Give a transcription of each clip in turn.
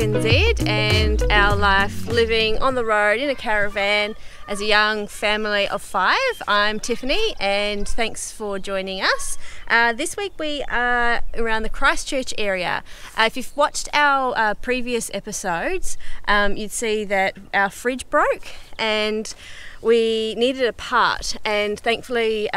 NZ and our life living on the road in a caravan as a young family of 5. I'm Tiffany and thanks for joining us. This week we are around the Christchurch area. If you've watched our previous episodes, you'd see that our fridge broke and we needed a part, and thankfully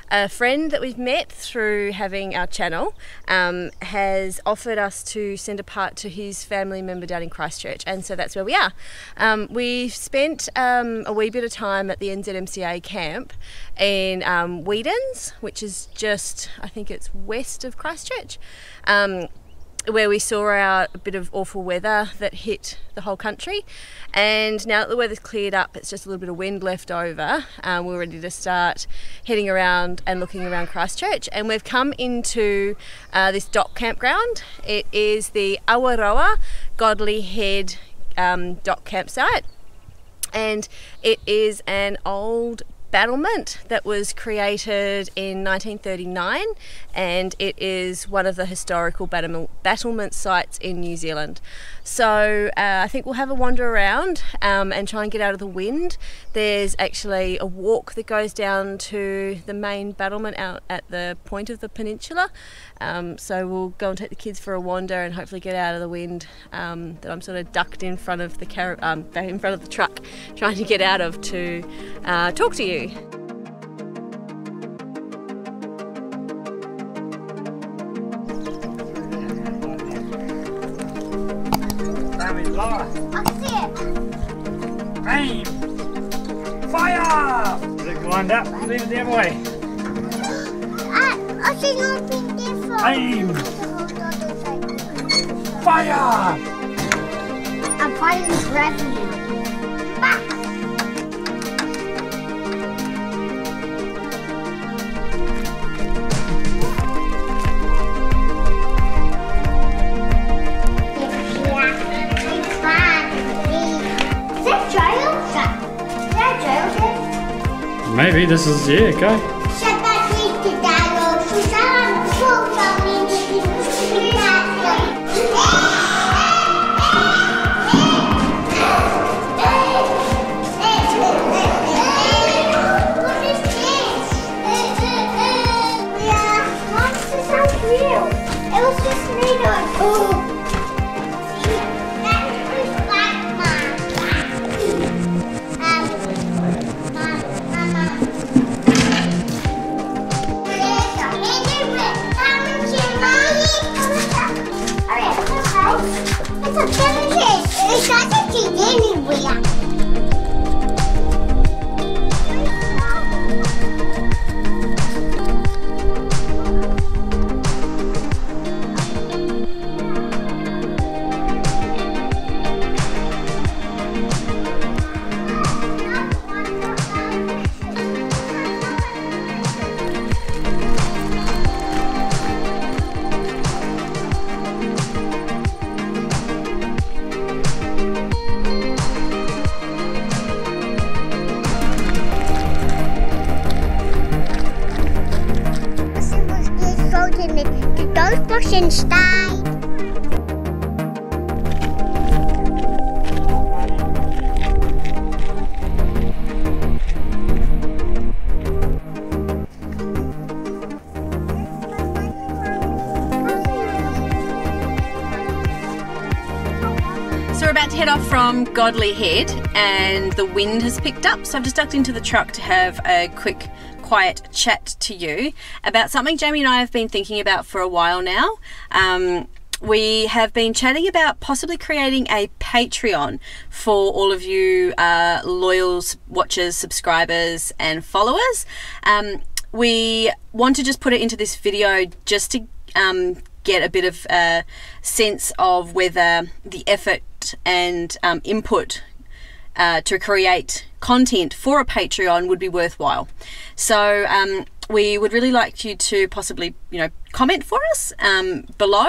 a friend that we've met through having our channel has offered us to send a part to his family member down in Christchurch, and so that's where we are. We've spent a wee bit of time at the NZMCA camp in Whedon's, which is just, I think it's west of Christchurch, where we saw out a bit of awful weather that hit the whole country. And now that the weather's cleared up, it's just a little bit of wind left over. We're ready to start heading around and looking around Christchurch. And we've come into this dock campground. It is the Awaroa Godley Head Doc campsite. And it is an old battlement that was created in 1939, and it is one of the historical battlement sites in New Zealand. So I think we'll have a wander around and try and get out of the wind. There's actually a walk that goes down to the main battlement out at the point of the peninsula. So we'll go and take the kids for a wander and hopefully get out of the wind that I'm sort of ducked in front of the in front of the truck, trying to get out of to talk to you. I see it. Aim! Fire! Is it lined up? Leave it the other way. I see nothing different. Aim! Fire! I'm fighting gravity. Back! Maybe this is, yeah, go. It was just made on. It's not touching anywhere. So we're about to head off from Godley Head and the wind has picked up, so I've just ducked into the truck to have a quick quiet chat to you about something Jamie and I have been thinking about for a while now. We have been chatting about possibly creating a Patreon for all of you loyal watchers, subscribers and followers. We want to just put it into this video just to get a bit of a sense of whether the effort and input to create content for a Patreon would be worthwhile. So we would really like you to possibly, comment for us below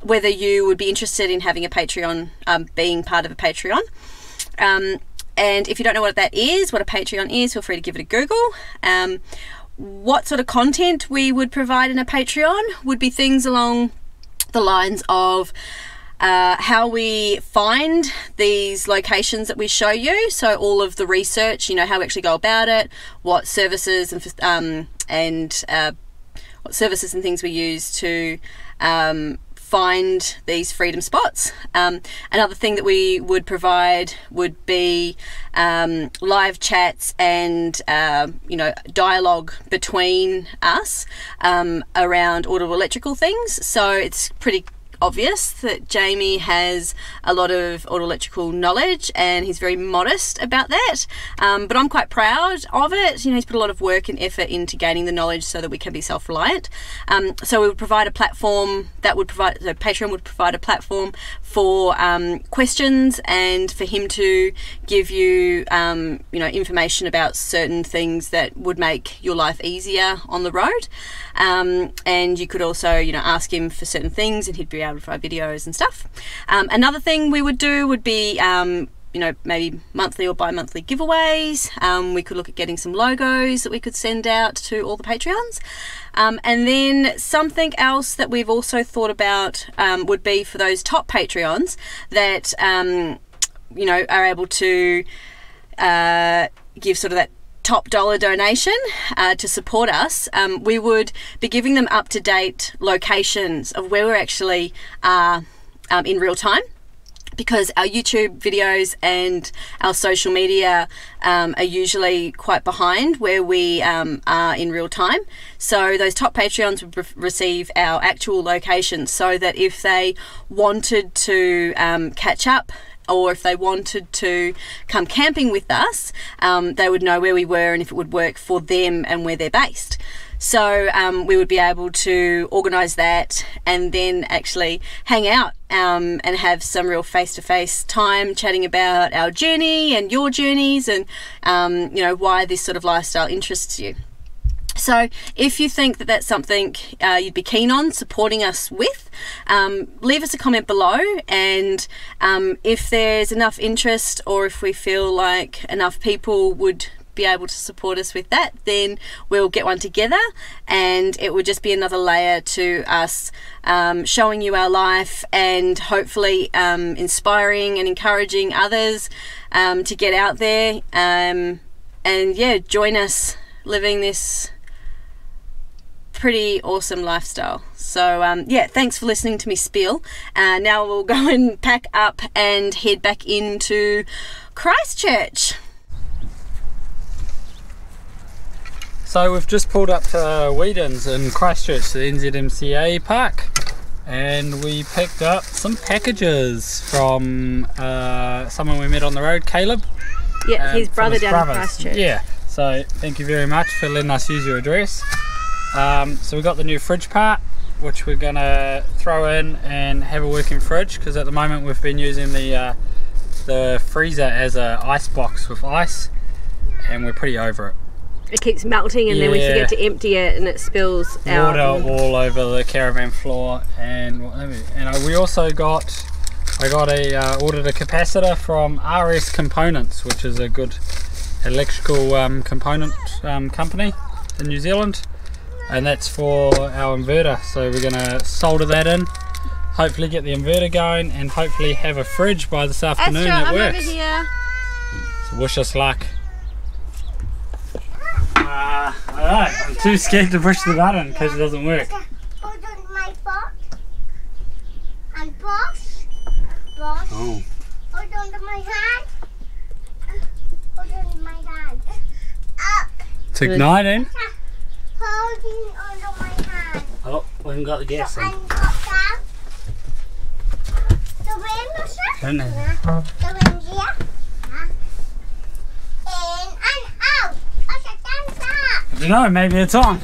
whether you would be interested in having a Patreon, being part of a Patreon. And if you don't know what that is, what a Patreon is, feel free to give it a Google. What sort of content we would provide in a Patreon would be things along the lines of how we find these locations that we show you. So all of the research, you know, how we actually go about it, what services and what services and things we use to find these freedom spots. Another thing that we would provide would be live chats and you know, dialogue between us around audible electrical things. So it's pretty obvious that Jamie has a lot of auto electrical knowledge and he's very modest about that, but I'm quite proud of it. You know, he's put a lot of work and effort into gaining the knowledge so that we can be self-reliant. So we would provide a platform that would provide, so Patreon would provide a platform for questions and for him to give you you know, information about certain things that would make your life easier on the road, and you could also, you know, ask him for certain things and he'd be able to provide videos and stuff. Another thing we would do would be you know, maybe monthly or bi-monthly giveaways. We could look at getting some logos that we could send out to all the Patreons. And then something else that we've also thought about would be for those top Patreons that you know, are able to give sort of that top dollar donation to support us. We would be giving them up-to-date locations of where we're actually in real time, because our YouTube videos and our social media are usually quite behind where we are in real time. So those top Patreons would receive our actual locations, so that if they wanted to catch up, or if they wanted to come camping with us, they would know where we were and if it would work for them and where they're based. So we would be able to organise that and then actually hang out and have some real face-to-face time chatting about our journey and your journeys and you know, why this sort of lifestyle interests you. So if you think that that's something you'd be keen on supporting us with, leave us a comment below, and if there's enough interest, or if we feel like enough people would be able to support us with that, then we'll get one together, and it would just be another layer to us showing you our life and hopefully inspiring and encouraging others to get out there and yeah, join us living this pretty awesome lifestyle. So yeah, thanks for listening to me spiel. Now we'll go and pack up and head back into Christchurch. So we've just pulled up to Whedon's in Christchurch, the NZMCA park, and we picked up some packages from someone we met on the road, Caleb. Yeah, his brother down in Christchurch. Yeah, so thank you very much for letting us use your address. So we got the new fridge part, which we're gonna throw in and have a working fridge, because at the moment we've been using the freezer as a ice box with ice, and we're pretty over it. It keeps melting, and then we forget to empty it, and it spills out. Water all over the caravan floor, and we also got, ordered a capacitor from RS Components, which is a good electrical component company in New Zealand, and that's for our inverter. So we're going to solder that in, hopefully get the inverter going, and hopefully have a fridge by this afternoon that works. I'm over here. So wish us luck. Alright, I'm too scared to push the button because it doesn't work. Hold on my box. And box. Box. Oh. Hold on to my hand. Hold on to my hand. Up. It's igniting. Holding on to my hand. Oh, we haven't got the gas in. And got down. The wind, sir? Don't know. The wind here. In and out. I don't know, maybe it's on.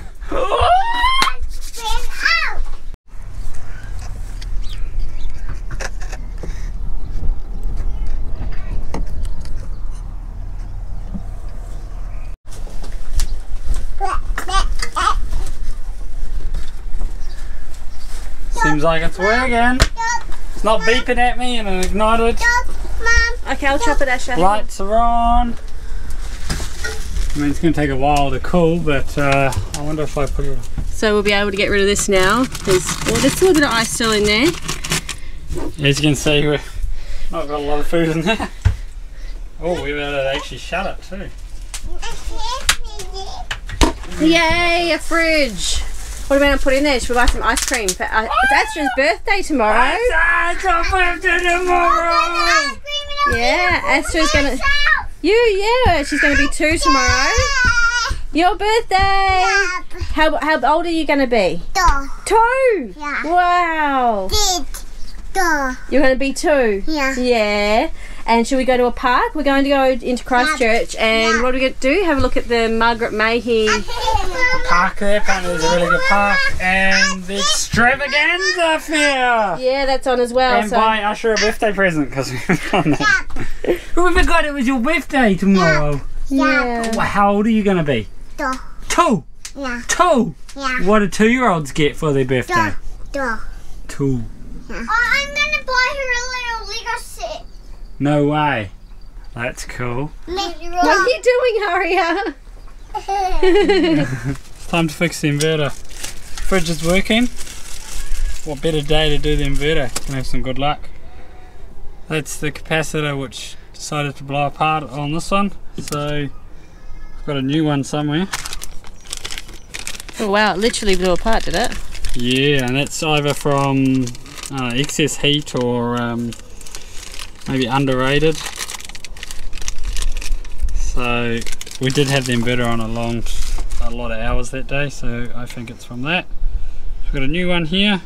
Seems like it's working. It's not beeping at me and it ignited. Okay, I'll chop it, Asher. Lights are on. I mean, it's going to take a while to cool, but I wonder if I put it on. So we'll be able to get rid of this now, because there's still a bit of ice still in there. As you can see, we've not got a lot of food in there. Oh, we better actually shut it too. Yay, a fridge! What are we going to put in there? Should we buy some ice cream? It's Astra's birthday tomorrow. It's our birthday tomorrow! Yeah, Astra's going to... Yeah, she's going to be 2 tomorrow. Your birthday! How old are you going to be? 2! Yeah. Wow! You're going to be 2? Yeah. Yeah. And should we go to a park? We're going to go into Christchurch and what are we going to do? Have a look at the Margaret Mayhew park there. Apparently there's a really good park and the extravaganza fair. Yeah, that's on as well. And buy Usher a birthday present because we've done that. We forgot it was your birthday tomorrow. Yeah. Well, how old are you going to be? 2. Yeah. 2? Yeah. What do 2-year-olds get for their birthday? 2. Oh, I'm gonna buy her a little Lego set. No way. That's cool. What are you doing, Haria? It's time to fix the inverter. Fridge is working. What better day to do the inverter? Can have some good luck. That's the capacitor which decided to blow apart on this one. So I've got a new one somewhere. Oh wow, it literally blew apart, did it? Yeah, and that's either from excess heat or maybe underrated. So we did have the inverter on a lot of hours that day, so I think it's from that. We've got a new one here.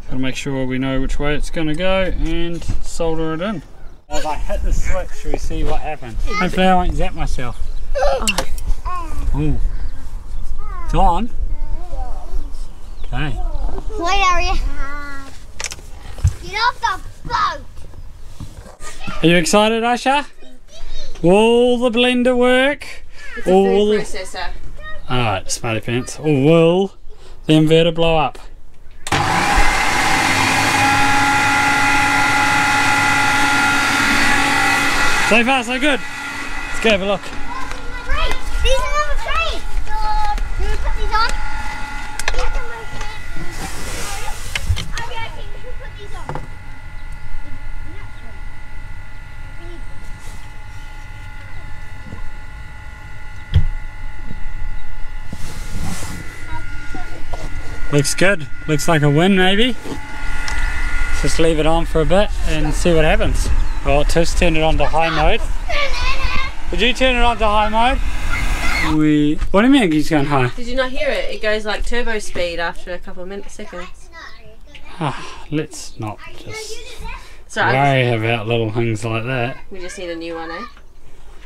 Got to make sure we know which way it's going to go and solder it in. As I hit the switch, we see what happens. Hopefully I won't zap myself. Ooh. It's on. Okay. Wait, Aria. Get off the boat. Are you excited, Asha? Will the blender work? It's a food processor. Alright, smarty pants. Or will the inverter blow up? So far, so good. Let's go have a look. Wait, these are on the crate. Can we put these on? Aria, can you put these on? Looks good. Looks like a win, maybe. Let's just leave it on for a bit and see what happens. Oh, Tiff's turned it on to high mode. Did you turn it on to high mode? What do you mean he's going high? Did you not hear it? It goes like turbo speed after a couple of seconds. Let's not just Sorry, worry about little things like that. we just need a new one, eh?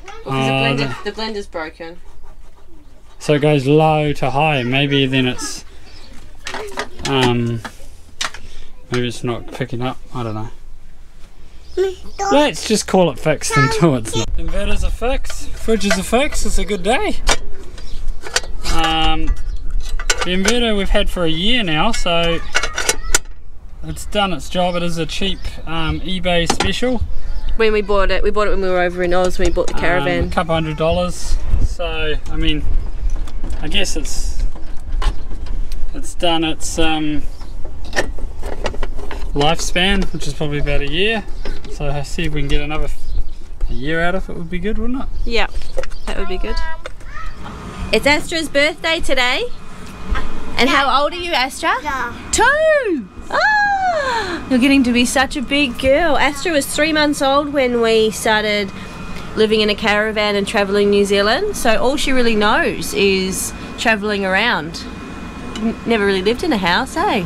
Because the blender's broken. So it goes low to high. Maybe then it's maybe it's not picking up. I don't know. Let's just call it fixed until it's not. Inverters are fixed. Fridge is a fix. It's a good day. The inverter we've had for a year now, so it's done its job. It is a cheap eBay special. When we bought it when we were over in Oz when we bought the caravan. A couple $100. So I mean, I guess it's done its lifespan, which is probably about a year. So I see if we can get a year out of it would be good, wouldn't it? Yeah, that would be good. It's Astra's birthday today. And how old are you, Astra? 2! Ah, you're getting to be such a big girl. Astra was 3 months old when we started living in a caravan and travelling New Zealand. So all she really knows is travelling around. Never really lived in a house, eh?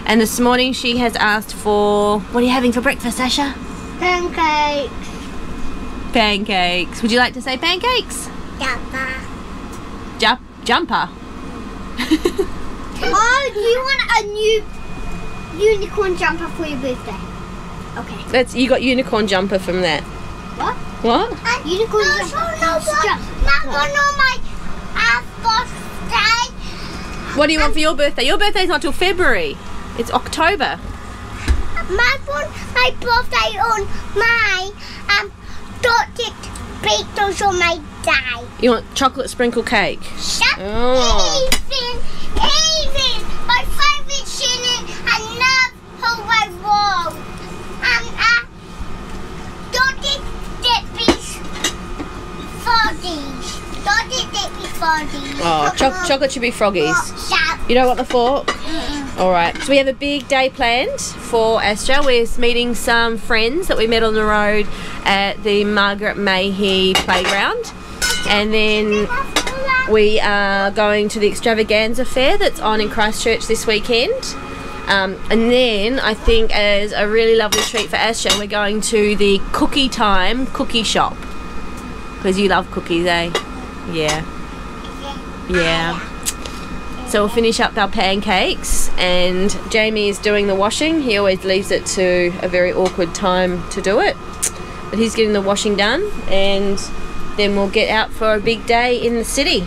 And this morning she has asked for... What are you having for breakfast, Asha? Pancakes. Pancakes. Would you like to say pancakes? Jumper. Oh, do you want a new unicorn jumper for your birthday? Okay. You got unicorn jumper from that. What? Unicorn jumper. Not on my birthday. What do you want for your birthday? Your birthday's not till February. It's October. My birthday on my dotted beetles on my day. You want chocolate sprinkle cake? Shut Oh. Even my favourite Shannon and love who I was. Chocolate should be Froggies. You don't want the fork? Alright, so we have a big day planned for Astra. We're meeting some friends that we met on the road at the Margaret Mayhew playground. And then we are going to the Extravaganza Fair that's on in Christchurch this weekend. And then I think as a really lovely treat for Astra, we're going to the Cookie Time cookie shop. Because you love cookies, eh? Yeah. Yeah. So we'll finish up our pancakes, and Jamie is doing the washing. He always leaves it to a very awkward time to do it. But he's getting the washing done, and then we'll get out for a big day in the city.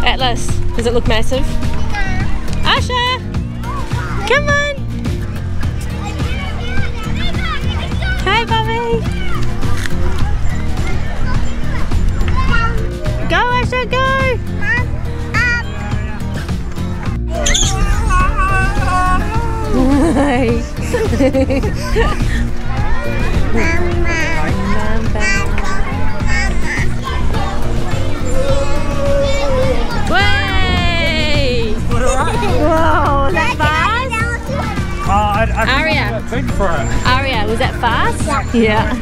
Atlas, does it look massive? Asha! Come on! Hi, Bobby! Go, Asha, go! Way! Whoa, was that fast? Aria, was that fast? Yeah.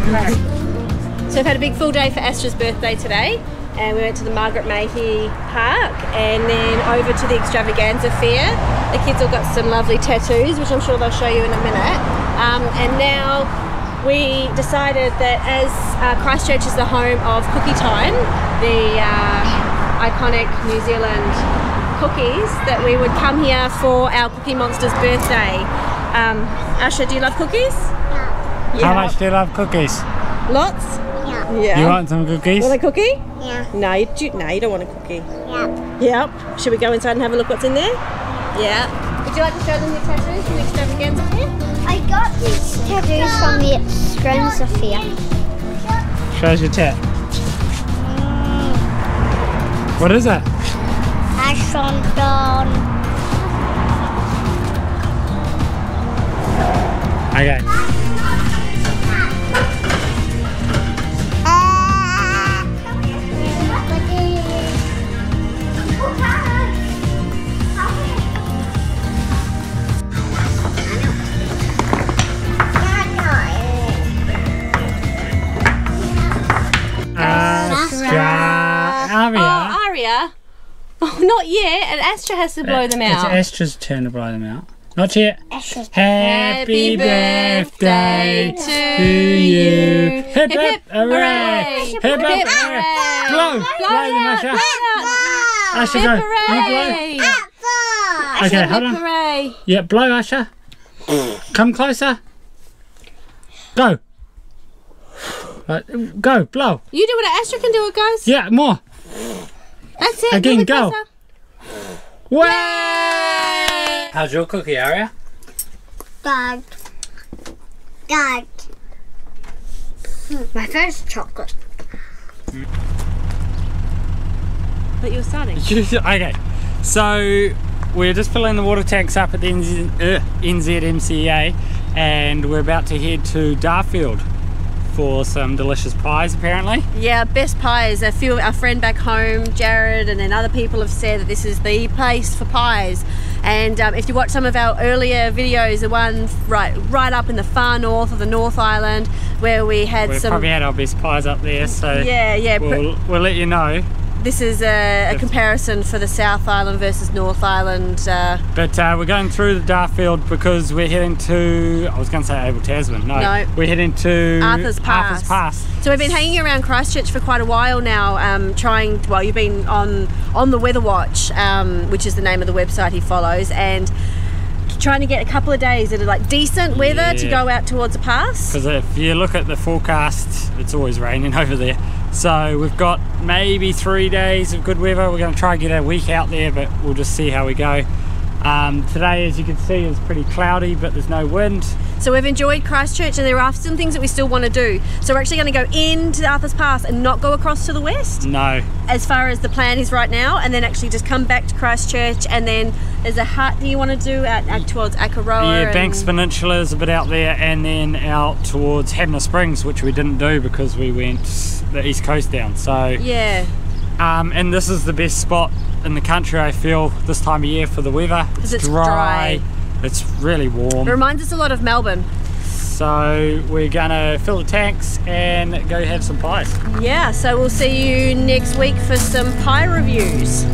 So we've had a big full day for Astra's birthday today, and we went to the Margaret Mayhew Park and then over to the Extravaganza Fair. The kids all got some lovely tattoos, which I'm sure they'll show you in a minute. And now we decided that as Christchurch is the home of Cookie Time, the iconic New Zealand cookies, that we would come here for our Cookie Monster's birthday. Asha, do you love cookies? Yeah. How much do you love cookies? Lots? Yeah. You want some cookies? Want a cookie? Yeah. No, you don't want a cookie. Yeah. Yep. Should we go inside and have a look what's in there? Yeah. Would you like to show them your tattoos from the Extravaganza Fair? I got these tattoos from the Extravaganza Fair. Shows your tat. What is it? Ashton. Okay. Aria? Oh, not yet. And Astra has to blow them out. It's Astra's turn to blow them out. Not yet. Astra. Happy birthday to you. Hip hip hooray. Hip hip hooray. Blow. Blow them, Asha. Asha, go. You blow. Okay, hold on. Hooray. Yeah, blow, Asha. Come closer. Go. Right, go, blow. You do what Astra can do it, guys. Yeah, more. That's it. Again, Move it go. closer. Way! How's your cookie, Aria? God. My first chocolate. But you're starting. Okay, so we're just filling the water tanks up at the NZMCA, and we're about to head to Darfield for some delicious pies, apparently. Yeah, best pies. Our friend back home, Jared, and then other people have said that this is the place for pies. And if you watch some of our earlier videos, the one right up in the far north of the North Island, where we probably had our best pies up there, so yeah, we'll let you know. This is a comparison for the South Island versus North Island. But we're going through the Darfield because we're heading to, I was going to say Abel Tasman. No, we're heading to Arthur's Pass. So we've been hanging around Christchurch for quite a while now, you've been on the Weather Watch, which is the name of the website he follows, and trying to get a couple of days that are like decent weather to go out towards the pass. Because if you look at the forecast, it's always raining over there. So we've got maybe 3 days of good weather. We're going to try and get a week out there, but we'll just see how we go. Today, as you can see, is pretty cloudy, but there's no wind. So we've enjoyed Christchurch, and there are some things that we still want to do. So we're actually going to go into Arthur's Pass and not go across to the west. No. As far as the plan is right now, and then actually just come back to Christchurch, and then there's a hut that you want to do out towards Akaroa. Yeah, Banks Peninsula is a bit out there, and then out towards Hanna Springs, which we didn't do because we went the east coast down. So yeah. And this is the best spot in the country, I feel, this time of year for the weather. It's dry. It's really warm. It reminds us a lot of Melbourne. So we're gonna fill the tanks and go have some pies. Yeah, so we'll see you next week for some pie reviews.